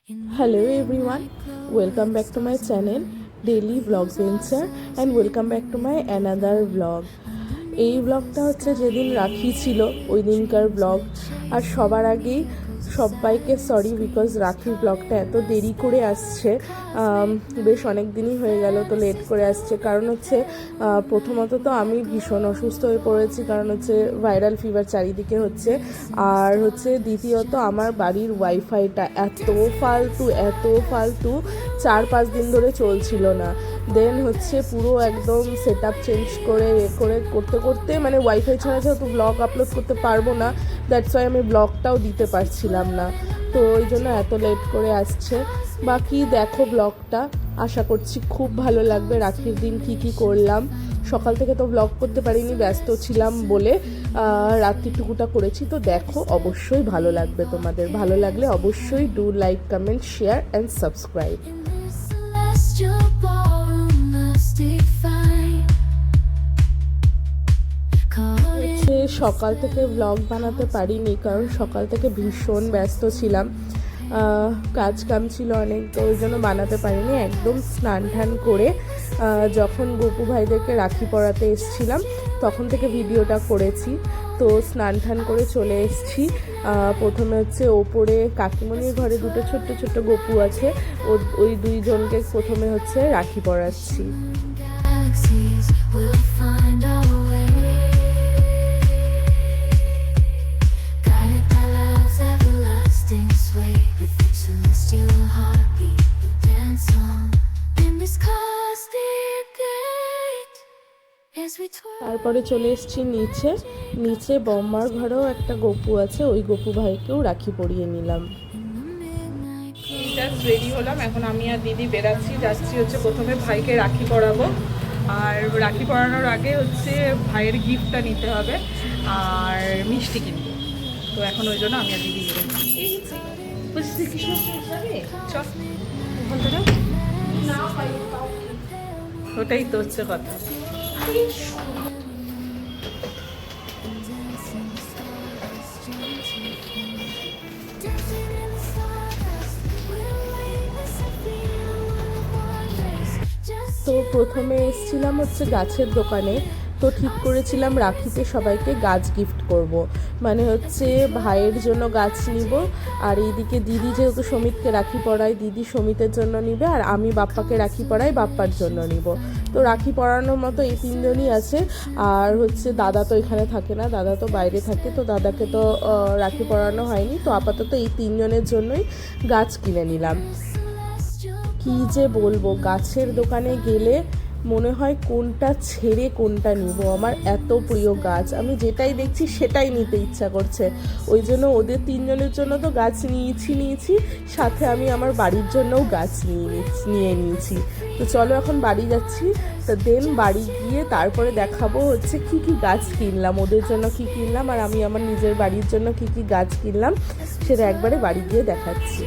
Hello everyone, welcome back to my channel Daily Vlogs Venture and welcome back to my another vlog. এই ব্লগটা হচ্ছে যেদিন রাখি ছিল ওই দিনকার ব্লগ। আর সবার আগেই সবাইকে সরি বিকজ রাখির ব্লগটা এত দেরি করে আসছে, বেশ অনেক দিনই হয়ে গেল, তো লেট করে আসছে। কারণ হচ্ছে প্রথমত তো আমি ভীষণ অসুস্থ হয়ে পড়েছি, কারণ হচ্ছে ভাইরাল ফিভার চারিদিকে হচ্ছে। আর হচ্ছে দ্বিতীয়ত আমার বাড়ির ওয়াইফাইটা এত ফালতু 4-5 দিন ধরে চলছিল না। দেন হচ্ছে পুরো একদম সেট আপ চেঞ্জ করে করতে মানে ওয়াইফাই ছাড়া যেহেতু ব্লগ আপলোড করতে পারবো না, দ্যাটস ওয়াই আমি ব্লগটাও দিতে পারছিলাম না, তো ওই জন্য এত লেট করে আসছে। বাকি দেখো ব্লগটা, আশা করছি খুব ভালো লাগবে। রাখির দিন কি করলাম, সকাল থেকে তো ব্লগ করতে পারিনি, ব্যস্ত ছিলাম বলে রাত্রিটুকুটা করেছি। তো দেখো, অবশ্যই ভালো লাগবে তোমাদের। ভালো লাগলে অবশ্যই do like, comment, share and subscribe. সকাল থেকে ব্লগ বানাতে পারিনি, কারণ সকাল থেকে ভীষণ ব্যস্ত ছিলাম, কাজ কাম ছিল অনেক, তো ওই জন্য বানাতে পারিনি। একদম স্নান টান করে যখন গপু ভাইদেরকে রাখি পরাতে এসেছিলাম তখন থেকে ভিডিওটা করেছি। তো স্নান টান করে চলে এসেছি। প্রথমে হচ্ছে ওপরে কাকিমণির ঘরে দুটো ছোট্ট গপু আছে, ওই দুইজনকে প্রথমে হচ্ছে রাখি পরাচ্ছি। তারপরে চলে এসেছি নিচে বম্মার ঘরেও একটা গপু আছে, ওই গপু ভাইকেও রাখি পরিয়ে নিলাম। জাস্ট রেডি হলাম, এখন আমি আর দিদি যাচ্ছি হচ্ছে প্রথমে ভাইকে রাখি পরাবো। আর রাখি পরানোর আগে হচ্ছে ভাইয়ের গিফটটা নিতে হবে আর মিষ্টি কিনবো। তো এখন ওই জন্য আমি আর দিদি ওটাই তো হচ্ছে কথা। তো প্রথমে এসেছিলাম হচ্ছে গাছের দোকানে, তো ঠিক করেছিলাম রাখিতে সবাইকে গাছ গিফট করব। মানে হচ্ছে ভাইয়ের জন্য গাছ নিব, আর এইদিকে দিদি যেহেতু সমিতকে রাখি পরায়, দিদি সমিতের জন্য নিবে, আর আমি বাপ্পাকে রাখি পরাই, বাপ্পার জন্য নিব। তো রাখি পরানোর মতো এই তিনজনই আছে। আর হচ্ছে দাদা তো এখানে থাকে না, দাদা তো বাইরে থাকে, তো দাদাকে তো রাখি পরানো হয়নি। তো আপাতত এই তিনজনের জন্যই গাছ কিনে নিলাম। কি যে বলবো, গাছের দোকানে গেলে মনে হয় কোনটা ছেড়ে কোনটা নিব। আমার এত প্রিয় গাছ, আমি যেটাই দেখছি সেটাই নিতে ইচ্ছা করছে। ওই জন্য ওদের তিনজনের জন্য তো গাছ নিয়েছি, সাথে আমি আমার বাড়ির জন্যও গাছ নিয়ে নিয়েছি। তো চলো এখন বাড়ি যাচ্ছি, তো দেন বাড়ি গিয়ে তারপরে দেখাবো হচ্ছে কি গাছ কিনলাম, ওদের জন্য কি কিনলাম, আর আমি আমার নিজের বাড়ির জন্য কি গাছ কিনলাম, সেটা একবারে বাড়ি গিয়ে দেখাচ্ছি।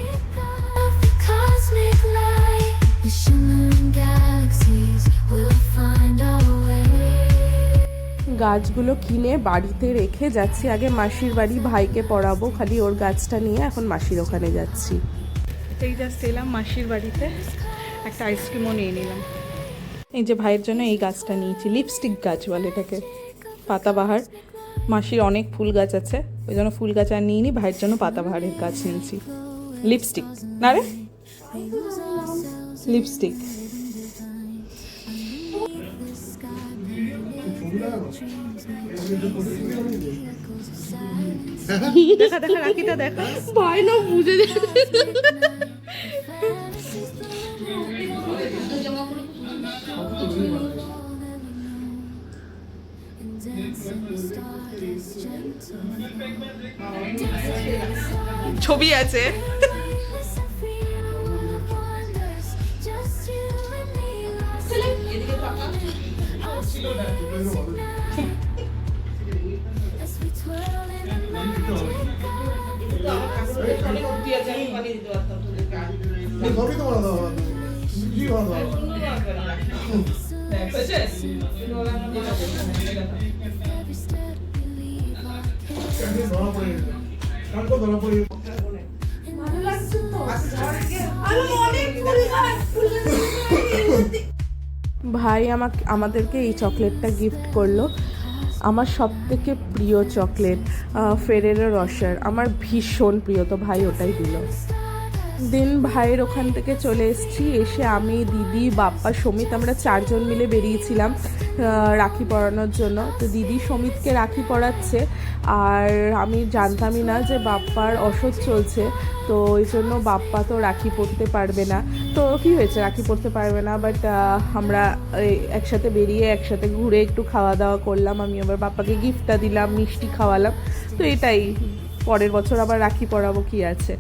গাছগুলো কিনে বাড়িতে রেখে যাচ্ছি আগে মাসির বাড়ি, ভাইকে পরাবো, খালি ওর গাছটা নিয়ে এখন মাসির ওখানে যাচ্ছি। এই জাস্ট এলাম মাসির বাড়িতে, একটা আইসক্রিমও নিয়ে নিলাম। এই যে ভাইয়ের জন্য এই গাছটা নিয়েছি, লিপস্টিক গাছ বলে এটাকে, পাতাবাহার। মাসির অনেক ফুল গাছ আছে, ওই জন্য ফুল গাছ আর নিয়ে ভাইয়ের জন্য পাতাবাহারের গাছ নিয়েছি। লিপস্টিক না রে, লিপস্টিক। দেখা রাখিটা দেখা, ভাই না বুঝে ছবি আছে। ধরা পড়ে ভালো লাগছে তো। ভাই আমাদেরকে এই চকলেটটা গিফট করলো। আমার সব থেকে প্রিয় চকলেট ফেরেরো রসার, আমার ভীষণ প্রিয়, তো ভাই ওটাই দিল। দিন ভাইয়ের ওখান থেকে চলে এসেছি, এসে আমি, দিদি, বাপ্পা, সমিত, আমরা 4 জন মিলে বেরিয়েছিলাম রাখি পরানোর জন্য। তো দিদি সমিতকে রাখি পরাচ্ছে, আর আমি জানতামই না যে বাপ্পার অসুখ চলছে, তো ওই জন্য বাপ্পা তো রাখি পরতে পারবে না। তো কী হয়েছে, রাখি পরতে পারবে না, বাট আমরা একসাথে বেরিয়ে একসাথে ঘুরে একটু খাওয়া দাওয়া করলাম। আমি আবার বাপ্পাকে গিফটটা দিলাম, মিষ্টি খাওয়ালাম। তো এটাই, পরের বছর আবার রাখি পরাবো, কি আছে।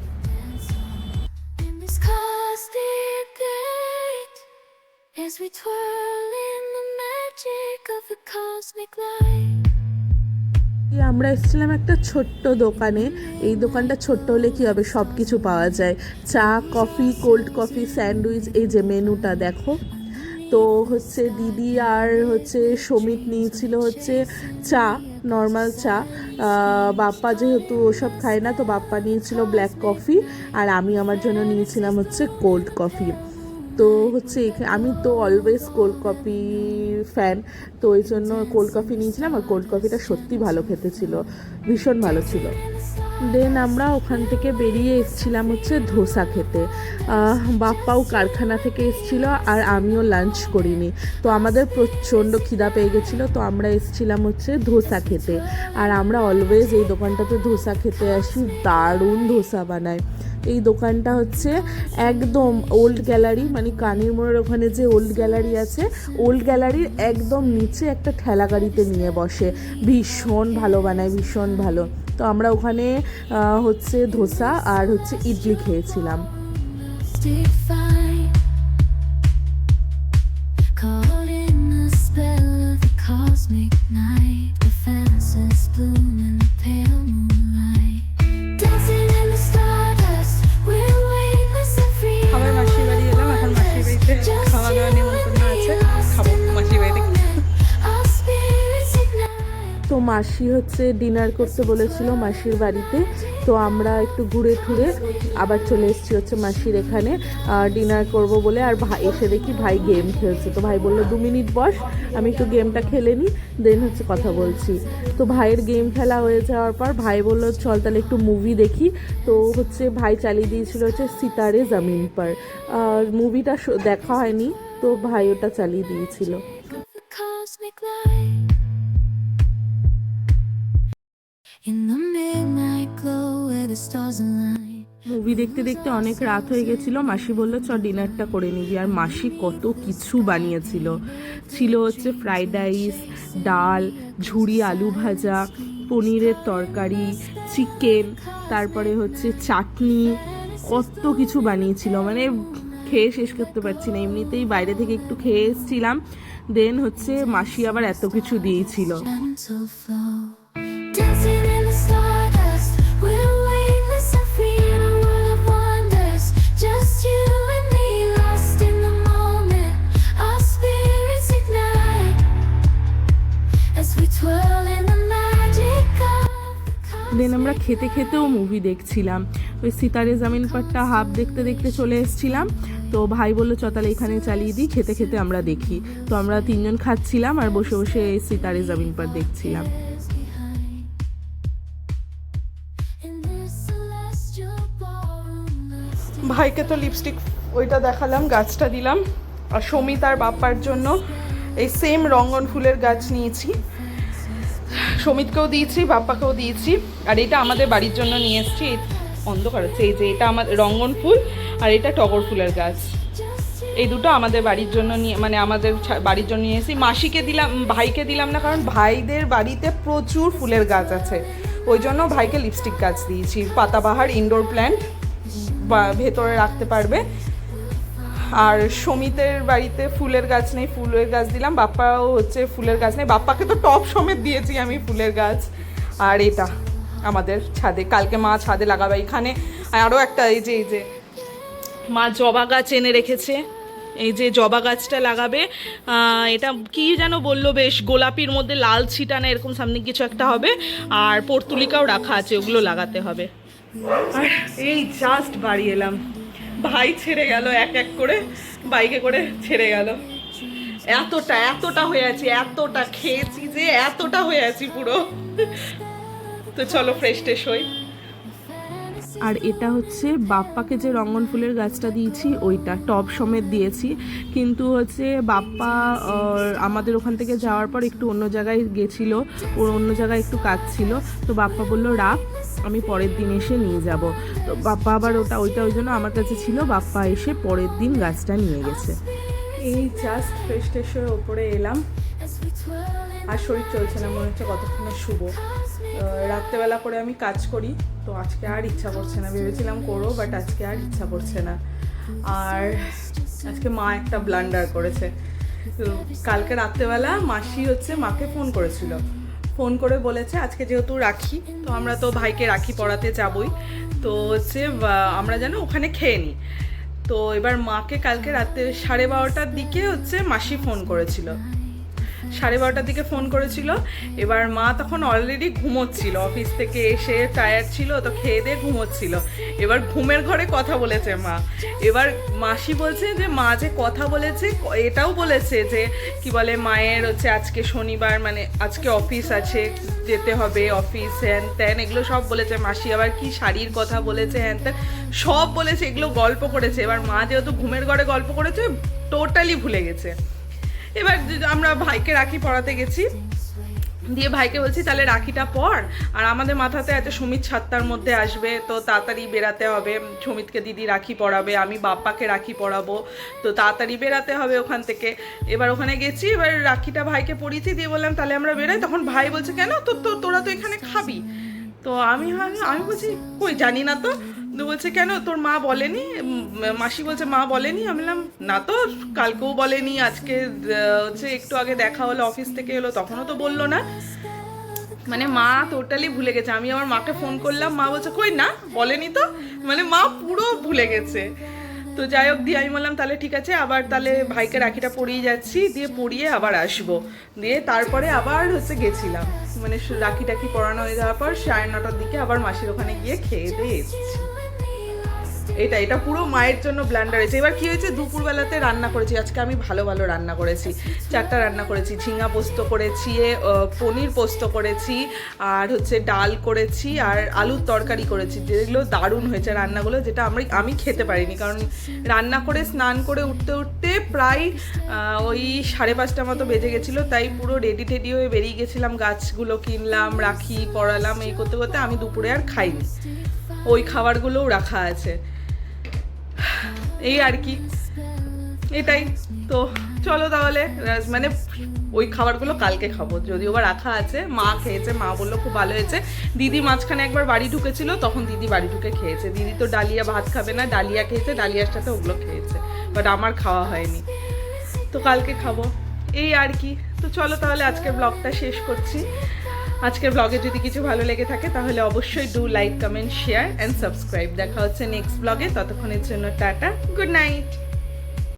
As we twirl in the magic of the cosmic light. আমরা এসেছিলাম একটা ছোট্ট দোকানে। এই দোকানটা ছোট্ট হলে কি হবে, সব কিছু পাওয়া যায়, চা, কফি, কোল্ড কফি, স্যান্ডউইচ। এই যে মেনুটা দেখো। তো হচ্ছে দিদি আর হচ্ছে সমিত নিয়েছিল হচ্ছে চা, নর্মাল চা। বাপ্পা যেহেতু ওসব খায় না, তো বাপ্পা নিয়েছিল ব্ল্যাক কফি, আর আমি আমার জন্য নিয়েছিলাম হচ্ছে কোল্ড কফি। তো হচ্ছে আমি তো অলওয়েজ কোল্ড কফি ফ্যান, তো ওই জন্য কোল্ড কফি নিয়েছিলাম। আর কোল্ড কফিটা সত্যি ভালো খেতে ছিল, ভীষণ ভালো ছিল। দেন আমরা ওখান থেকে বেরিয়ে এসেছিলাম হচ্ছে ধোসা খেতে। বাপ্পাও কারখানা থেকে এসেছিল, আর আমিও লাঞ্চ করিনি, তো আমাদের প্রচণ্ড খিদা পেয়ে গেছিলো। তো আমরা এসেছিলাম হচ্ছে ধোসা খেতে, আর আমরা অলওয়েজ এই দোকানটাতে ধোসা খেতে আসি, দারুণ ধোসা বানায়। এই দোকানটা হচ্ছে একদম ওল্ড গ্যালারি, মানে কানির মোড়ের ওখানে যে ওল্ড গ্যালারি আছে, ওল্ড গ্যালারির একদম নিচে একটা ঠেলা গাড়িতে নিয়ে বসে, ভীষণ ভালো বানায়, ভীষণ ভালো। তো আমরা ওখানে হচ্ছে ধোসা আর হচ্ছে ইডলি খেয়েছিলাম। Divine, caught in the spell of the cosmic night, the fences bloom in the pale moonlight, dancing in the stardust, we're weightless and free. আবার মাসির বাড়ি এলাম, এখন মাসির বাড়িতে খাওয়া দাওয়া নিমন্ত্রণ আছে, খাবো মাসির বাড়িতে। Our spirits ignite. তো মাসি হচ্ছে ডিনার করতে বলেছিল মাসির বাড়িতে, তো আমরা একটু ঘুরে ঠুরে আবার চলে এসেছি হচ্ছে মাসির এখানে ডিনার করব বলে। আর ভাই এসে দেখি ভাই গেম খেলছে, তো ভাই বললো 2 মিনিট বস, আমি একটু গেমটা খেলে নিই, দেন হচ্ছে কথা বলছি। তো ভাইয়ের গেম খেলা হয়ে যাওয়ার পর ভাই বললো চল তাহলে একটু মুভি দেখি। তো হচ্ছে ভাই চালিয়ে দিয়েছিল হচ্ছে সিতারে জামিন পার, মুভিটা দেখা হয়নি, তো ভাই ওটা চালিয়ে দিয়েছিল। The cosmic light, in the midnight glow where the stars align. Movie দেখতে দেখতে অনেক রাত হয়ে গেছিল, মাসি বললো চ ডিনারটা করে নিবি। আর মাসি কত কিছু বানিয়েছিল, ছিল হচ্ছে ফ্রাইড রাইস, ডাল, ঝুরি আলু ভাজা, পনিরের তরকারি, চিকেন, তারপরে হচ্ছে চাটনি, কত কিছু বানিয়েছিল, মানে খেয়ে শেষ করতে পারছি না। এমনিতেই বাইরে থেকে একটু খেয়ে এসেছিলাম, দেন হচ্ছে মাসি আবার এত কিছু দিয়েছিল। Gentle flow, dancing in the stardust, we're weightless and free in a world of wonders. Just you and me, lost in the moment. Our spirits ignite as we twirl in the magic of the cosmic. দেন আমরা খেতে খেতেও movie দেখছিলাম, ওই সিতারে জামিন পারটা half দেখতে দেখতে চলে এসেছিলাম। তো ভাই বললো চ তাহলে এখানে চালিয়ে দিই, খেতে খেতে আমরা দেখি। তো আমরা 3 জন খাচ্ছিলাম আর বসে বসে সিতারে জামিন পার দেখছিলাম। In this celestial ballroom, ভাইকে তো লিপস্টিক ওইটা দেখালাম, গাছটা দিলাম। আর সমিত আর বাপ্পার জন্য এই সেম রঙ্গন ফুলের গাছ নিয়েছি, সমিতকেও দিয়েছি, বাপ্পাকেও দিয়েছি। আর এটা আমাদের বাড়ির জন্য নিয়ে এসেছি, অন্ধকার হচ্ছে, এই যে এটা আমাদের রঙ্গন ফুল, আর এটা টগর ফুলের গাছ। এই দুটো আমাদের বাড়ির জন্য নিয়ে, মানে আমাদের বাড়ির জন্য নিয়ে এসেছি। মাসিকে দিলাম, ভাইকে দিলাম না, কারণ ভাইদের বাড়িতে প্রচুর ফুলের গাছ আছে, ওই জন্য ভাইকে লিপস্টিক গাছ দিয়েছি। পাতাবাহার ইনডোর প্ল্যান্ট, ভেতরে রাখতে পারবে। আর সমিতের বাড়িতে ফুলের গাছ নেই, ফুলের গাছ দিলাম। বাপ্পাও হচ্ছে ফুলের গাছ নেই, বাপ্পাকে তো টব সমেত দিয়েছি আমি ফুলের গাছ। আর এটা আমাদের ছাদে, কালকে মা ছাদে লাগাবে। এখানে আরও একটা এই যে মা জবা গাছ এনে রেখেছে, এই যে জবা গাছটা লাগাবে। এটা কি যেন বললো, বেশ গোলাপির মধ্যে লাল ছিটানা এরকম সামনে কিছু একটা হবে। আর পর্তুলিকাও রাখা আছে, ওগুলো লাগাতে হবে। আর এই জাস্ট বাড়ি এলাম, ভাই ছেড়ে গেল এক এক করে, বাইকে করে ছেড়ে গেল। এতটা হয়ে আছি, এতটা খেয়েছি যে এতটা হয়ে আছি পুরো। তো চলো ফ্রেশ ট্রেশ হই। আর এটা হচ্ছে বাপ্পাকে যে রঙ্গন ফুলের গাছটা দিয়েছি ওইটা টব সমেত দিয়েছি, কিন্তু হচ্ছে বাপ্পা আমাদের ওখান থেকে যাওয়ার পর একটু অন্য জায়গায় গেছিলো, ওর অন্য জায়গায় একটু কাজ ছিল, তো বাপ্পা বললো রাখ, আমি পরের দিন এসে নিয়ে যাব। তো বাপ্পা আবার ওইটা ওই জন্য আমার কাছে ছিল, বাপ্পা এসে পরের দিন গাছটা নিয়ে গেছে। এই জাস্ট ফ্রেশ ট্রেশ হয়ে ওপরে এলাম, আর শরীর চলছে না, মনে হচ্ছে কতক্ষণে শুভ। রাত্রেবেলা করে আমি কাজ করি, তো আজকে আর ইচ্ছা করছে না, ভেবেছিলাম করবো বাট আজকে আর ইচ্ছা করছে না। আর আজকে মা একটা ব্লান্ডার করেছে। কালকে রাত্রেবেলা মাসি হচ্ছে মাকে ফোন করেছিল, ফোন করে বলেছে আজকে যেহেতু রাখি, তো আমরা তো ভাইকে রাখি পড়াতে যাবই, তো হচ্ছে আমরা যেন ওখানে খেয়ে নিই। তো এবার মাকে কালকে রাতে 12:30টার দিকে হচ্ছে মাসি ফোন করেছিল, 12:30টার দিকে ফোন করেছিল। এবার মা তখন অলরেডি ঘুমোচ্ছিল, অফিস থেকে এসে টায়ার্ড ছিল, তো খেয়ে দিয়ে ঘুমোচ্ছিল। এবার ঘুমের ঘরে কথা বলেছে মা। এবার মাসি বলছে যে মা যে কথা বলেছে, এটাও বলেছে যে কি বলে মায়ের হচ্ছে আজকে শনিবার, মানে আজকে অফিস আছে, যেতে হবে অফিস, হ্যান ত্যান এগুলো সব বলেছে মাসি। আবার কি শাড়ির কথা বলেছে, হ্যান ত্যান সব বলেছে, এগুলো গল্প করেছে। এবার মা যেহেতু ঘুমের ঘরে গল্প করেছে, টোটালি ভুলে গেছে। এবার আমরা ভাইকে রাখি পড়াতে গেছি, দিয়ে ভাইকে বলছি তাহলে রাখিটা পর, আর আমাদের মাথাতে আছে সুমিত 7টার মধ্যে আসবে, তো তাড়াতাড়ি বেরাতে হবে, সুমিতকে দিদি রাখি পড়াবে, আমি বাপ্পাকে রাখি পড়াবো, তো তাড়াতাড়ি বেরাতে হবে ওখান থেকে। এবার ওখানে গেছি, এবার রাখিটা ভাইকে পড়িয়েছি, দিয়ে বললাম তাহলে আমরা বেরোই। তখন ভাই বলছে কেন, তোরা তো এখানে খাবি। তো আমি বলছি কই জানি না তো। বলছে কেন তোর মা বলেনি, মাসি বলছে মা বলেনি। আমি বললাম না তো, কালকেও বলেনি, আজকে হচ্ছে একটু আগে দেখা হলো, অফিস থেকে এলো, তখনও তো বললো না। মানে মা টোটালি ভুলে গেছে। আমি আমার মাকে ফোন করলাম, মা বলছে কই না বলেনি তো, মানে মা পুরো ভুলে গেছে। তো যাই হোক, দিয়ে আমি বললাম তাহলে ঠিক আছে, আবার তাহলে ভাইকে রাখিটা পরিয়ে যাচ্ছি, দিয়ে পরিয়ে আবার আসবো। দিয়ে তারপরে আবার হচ্ছে গেছিলাম, মানে রাখি টাকি পরানো হয়ে যাওয়ার পর 9:30টার দিকে আবার মাসির ওখানে গিয়ে খেয়ে দিয়ে এসেছি। এটা পুরো মায়ের জন্য ব্লান্ডার হয়েছে। এবার কি হয়েছে, দুপুরবেলাতে রান্না করেছি, আজকে আমি ভালো রান্না করেছি, 4টা রান্না করেছি। ঝিঙা পোস্ত করেছি, পনির পোস্ত করেছি, আর হচ্ছে ডাল করেছি, আর আলুর তরকারি করেছি, যেগুলো দারুণ হয়েছে রান্নাগুলো, যেটা আমি খেতে পারিনি, কারণ রান্না করে স্নান করে উঠতে প্রায় ওই 5:30 মতো বেজে গেছিলো। তাই পুরো রেডি টেডি হয়ে বেরিয়ে গেছিলাম, গাছগুলো কিনলাম, রাখি পরালাম, এই করতে করতে আমি দুপুরে আর খাইনি, ওই খাবারগুলোও রাখা আছে, এই আর কি, এটাই। তো চলো তাহলে, মানে ওই খাবারগুলো কালকে খাবো, যদিও বা রাখা আছে। মা খেয়েছে, মা বললো খুব ভালো হয়েছে। দিদি মাঝখানে একবার বাড়ি ঢুকেছিল, তখন দিদি বাড়ি ঢুকে খেয়েছে। দিদি তো ডালিয়া ভাত খাবে না, ডালিয়া খেয়েছে, ডালিয়ার সাথে ওগুলো খেয়েছে, বাট আমার খাওয়া হয়নি, তো কালকে খাবো, এই আর কি। তো চলো তাহলে আজকের ব্লগটা শেষ করছি। আজকের ব্লগে যদি কিছু ভালো লেগে থাকে তাহলে অবশ্যই do like, comment, share and subscribe. দেখা হচ্ছে নেক্সট ব্লগে, ততক্ষণের জন্য টাটা, গুড নাইট।